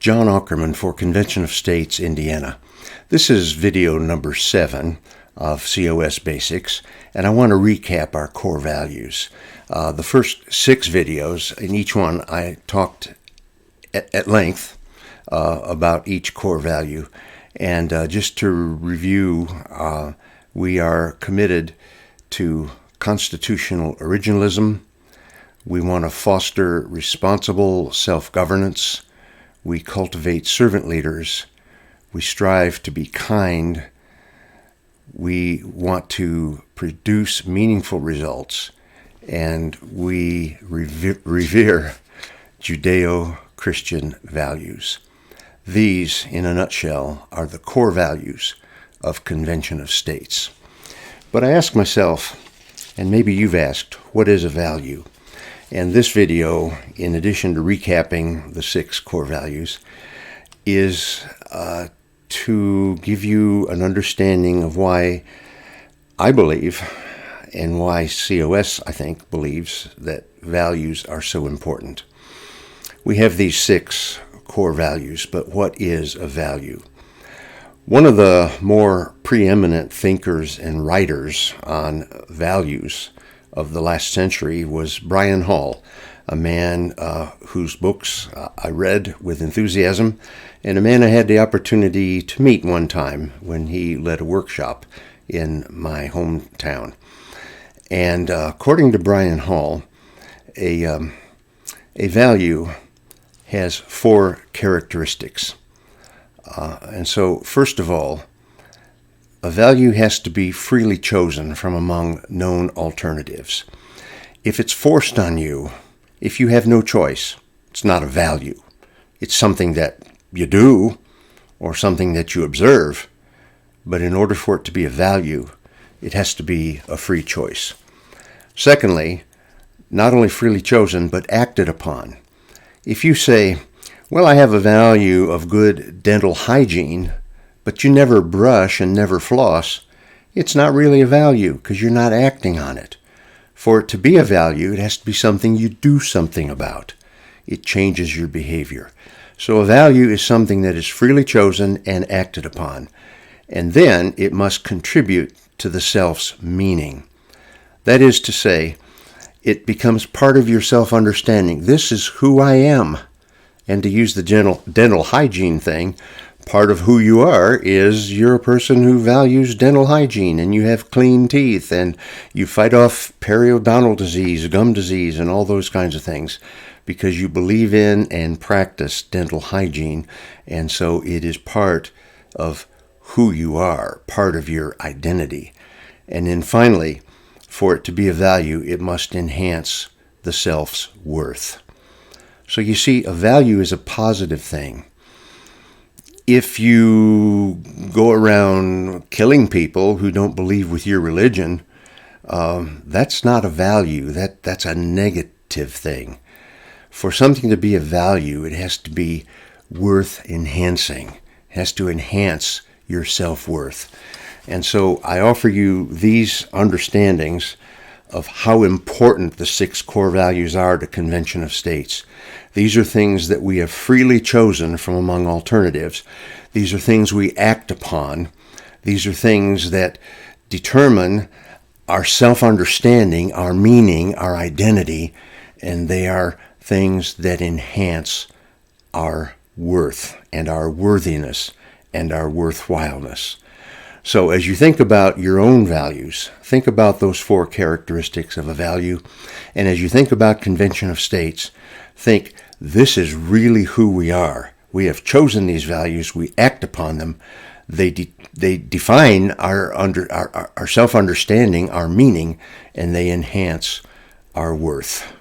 John Ackerman for Convention of States, Indiana. This is video number 7 of COS Basics, and I want to recap our core values. The first 6 videos, in each one I talked at length about each core value. And just to review, we are committed to constitutional originalism. We want to foster responsible self-governance. We cultivate servant leaders. We strive to be kind. We want to produce meaningful results. And we revere Judeo-Christian values. These, in a nutshell, are the core values of Convention of States. But I ask myself, and maybe you've asked, what is a value? And this video, in addition to recapping the 6 core values, is to give you an understanding of why I believe, and why COS, I think, believes that values are so important. We have these 6 core values, but what is a value? One of the more preeminent thinkers and writers on values of the last century was Brian Hall, a man whose books I read with enthusiasm, and a man I had the opportunity to meet one time when he led a workshop in my hometown. And according to Brian Hall, a value has 4 characteristics. And so, first of all, a value has to be freely chosen from among known alternatives. If it's forced on you, if you have no choice, it's not a value. It's something that you do or something that you observe. But in order for it to be a value, it has to be a free choice. Secondly, not only freely chosen, but acted upon. If you say, well, I have a value of good dental hygiene, but you never brush and never floss, it's not really a value because you're not acting on it. For it to be a value, it has to be something you do something about. It changes your behavior. So a value is something that is freely chosen and acted upon. And then it must contribute to the self's meaning. That is to say, it becomes part of your self-understanding. This is who I am. And to use the dental hygiene thing, part of who you are is you're a person who values dental hygiene, and you have clean teeth, and you fight off periodontal disease, gum disease, and all those kinds of things because you believe in and practice dental hygiene. And so it is part of who you are, part of your identity. And then finally, for it to be a value, it must enhance the self's worth. So you see, a value is a positive thing. If you go around killing people who don't believe with your religion, that's not a value. That's a negative thing. For something to be a value, it has to be worth enhancing. It has to enhance your self-worth. And so I offer you these understandings of how important the 6 core values are to Convention of States. These are things that we have freely chosen from among alternatives. These are things we act upon. These are things that determine our self-understanding, our meaning, our identity, and they are things that enhance our worth and our worthiness and our worthwhileness. So as you think about your own values, think about those 4 characteristics of a value. And as you think about Convention of States, think, this is really who we are. We have chosen these values. We act upon them. They define our self-understanding, our meaning, and they enhance our worth.